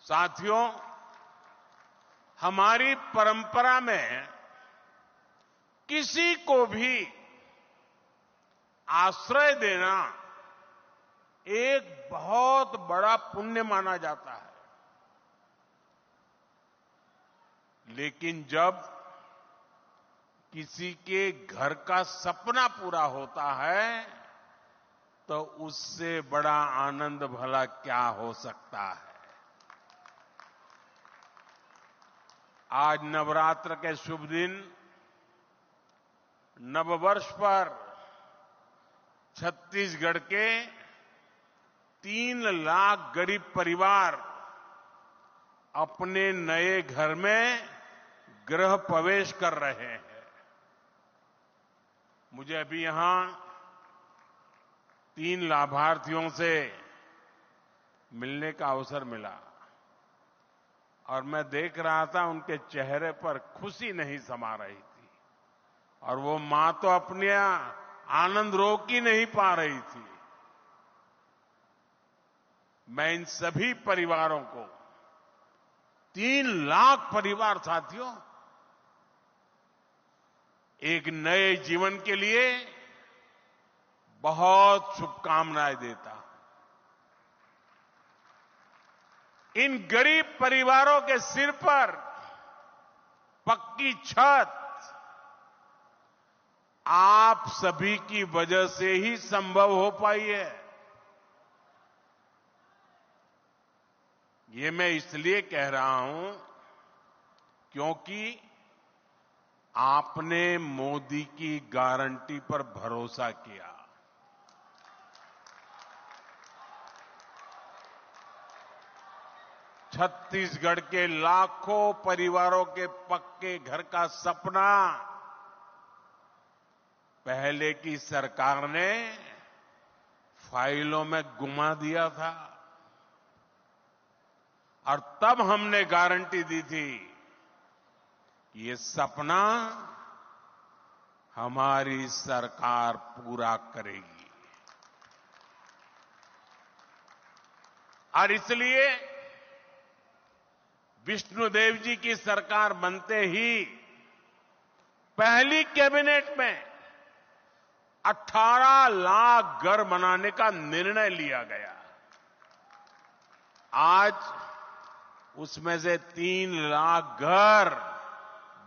साथियों, हमारी परंपरा में किसी को भी आश्रय देना एक बहुत बड़ा पुण्य माना जाता है। लेकिन जब किसी के घर का सपना पूरा होता है तो उससे बड़ा आनंद भला क्या हो सकता है। आज नवरात्र के शुभ दिन, नववर्ष पर छत्तीसगढ़ के 3 लाख गरीब परिवार अपने नए घर में गृह प्रवेश कर रहे हैं। मुझे अभी यहां 3 लाभार्थियों से मिलने का अवसर मिला और मैं देख रहा था उनके चेहरे पर खुशी नहीं समा रही थी और वो मां तो अपने आनंद रोक ही नहीं पा रही थी। मैं इन सभी परिवारों को 3 लाख परिवार साथियों एक नए जीवन के लिए बहुत शुभकामनाएं देता हूं। इन गरीब परिवारों के सिर पर पक्की छत आप सभी की वजह से ही संभव हो पाई है। ये मैं इसलिए कह रहा हूं क्योंकि आपने मोदी की गारंटी पर भरोसा किया। छत्तीसगढ़ के लाखों परिवारों के पक्के घर का सपना पहले की सरकार ने फाइलों में गुमा दिया था और तब हमने गारंटी दी थी कि ये सपना हमारी सरकार पूरा करेगी। और इसलिए विष्णुदेव जी की सरकार बनते ही पहली कैबिनेट में 18 लाख घर बनाने का निर्णय लिया गया। आज उसमें से 3 लाख घर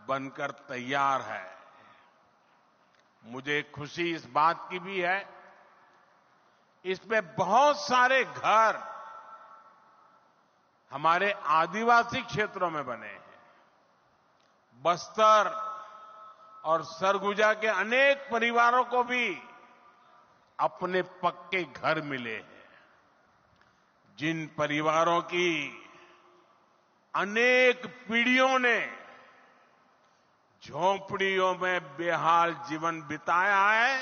बनकर तैयार है। मुझे खुशी इस बात की भी है, इसमें बहुत सारे घर हमारे आदिवासी क्षेत्रों में बने हैं। बस्तर और सरगुजा के अनेक परिवारों को भी अपने पक्के घर मिले हैं। जिन परिवारों की अनेक पीढ़ियों ने झोंपड़ियों में बेहाल जीवन बिताया है,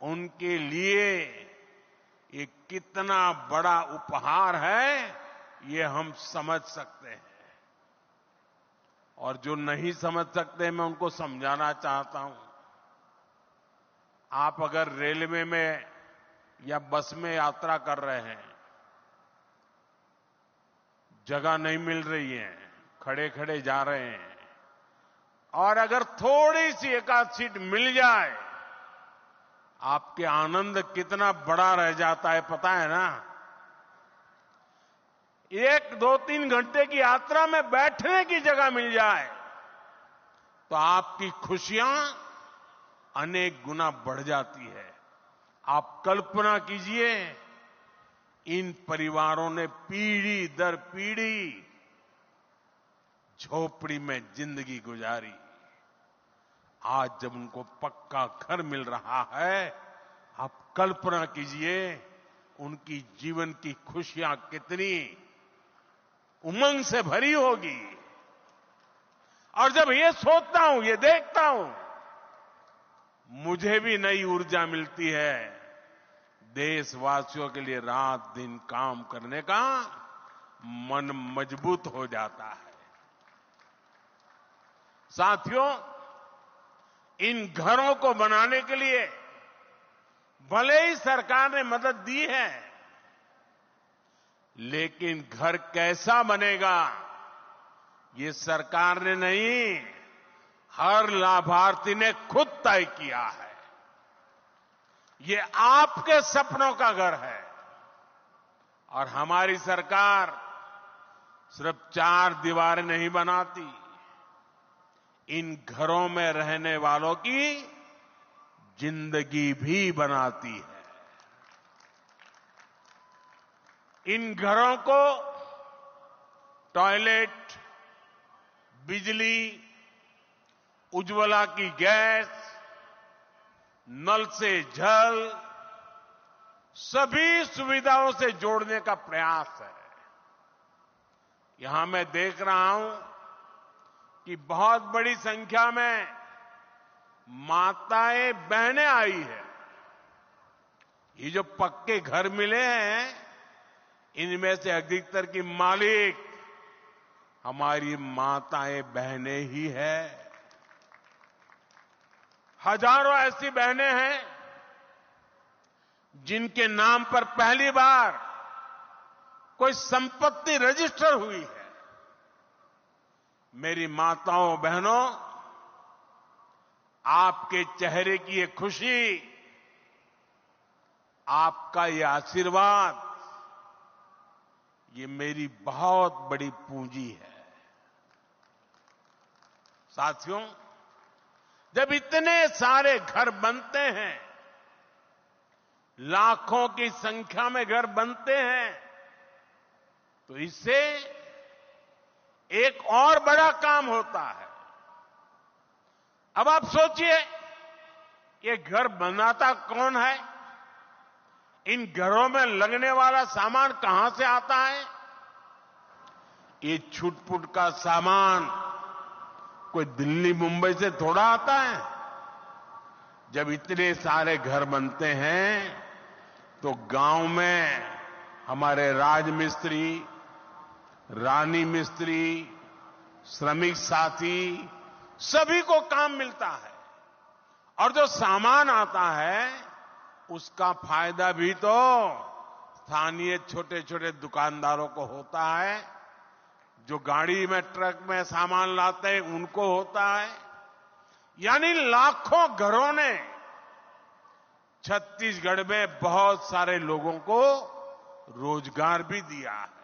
उनके लिए ये कितना बड़ा उपहार है ये हम समझ सकते हैं। और जो नहीं समझ सकते मैं उनको समझाना चाहता हूं। आप अगर रेलवे में या बस में यात्रा कर रहे हैं, जगह नहीं मिल रही है, खड़े खड़े जा रहे हैं और अगर थोड़ी सी एकाध सीट मिल जाए, आपके आनंद कितना बड़ा रह जाता है पता है ना। 1, 2, 3 घंटे की यात्रा में बैठने की जगह मिल जाए तो आपकी खुशियां अनेक गुना बढ़ जाती है। आप कल्पना कीजिए, इन परिवारों ने पीढ़ी दर पीढ़ी झोपड़ी में जिंदगी गुजारी। आज जब उनको पक्का घर मिल रहा है, आप कल्पना कीजिए उनकी जीवन की खुशियां कितनी उमंग से भरी होगी। और जब ये सोचता हूं, ये देखता हूं, मुझे भी नई ऊर्जा मिलती है देशवासियों के लिए रात दिन काम करने का मन मजबूत हो जाता है। साथियों, इन घरों को बनाने के लिए भले ही सरकार ने मदद दी है, लेकिन घर कैसा बनेगा ये सरकार ने नहीं, हर लाभार्थी ने खुद तय किया है। ये आपके सपनों का घर है और हमारी सरकार सिर्फ 4 दीवारें नहीं बनाती, इन घरों में रहने वालों की जिंदगी भी बनाती है। इन घरों को टॉयलेट, बिजली, उज्ज्वला की गैस, नल से जल, सभी सुविधाओं से जोड़ने का प्रयास है। यहां मैं देख रहा हूं कि बहुत बड़ी संख्या में माताएं, बहनें आई है। ये जो पक्के घर मिले हैं, इनमें से अधिकतर की मालिक हमारी माताएं, बहनें ही है। हजारों ऐसी बहनें हैं जिनके नाम पर पहली बार कोई संपत्ति रजिस्टर हुई है। मेरी माताओं, बहनों, आपके चेहरे की ये खुशी, आपका ये आशीर्वाद, ये मेरी बहुत बड़ी पूंजी है। साथियों, जब इतने सारे घर बनते हैं, लाखों की संख्या में घर बनते हैं, तो इससे एक और बड़ा काम होता है। अब आप सोचिए, ये घर बनाता कौन है? इन घरों में लगने वाला सामान कहां से आता है? ये छुटपुट का सामान कोई दिल्ली, मुंबई से थोड़ा आता है। जब इतने सारे घर बनते हैं तो गांव में हमारे राजमिस्त्री, रानी मिस्त्री, श्रमिक साथी, सभी को काम मिलता है। और जो सामान आता है उसका फायदा भी तो स्थानीय छोटे छोटे दुकानदारों को होता है, जो गाड़ी में, ट्रक में सामान लाते हैं उनको होता है। यानी लाखों घरों ने छत्तीसगढ़ में बहुत सारे लोगों को रोजगार भी दिया है।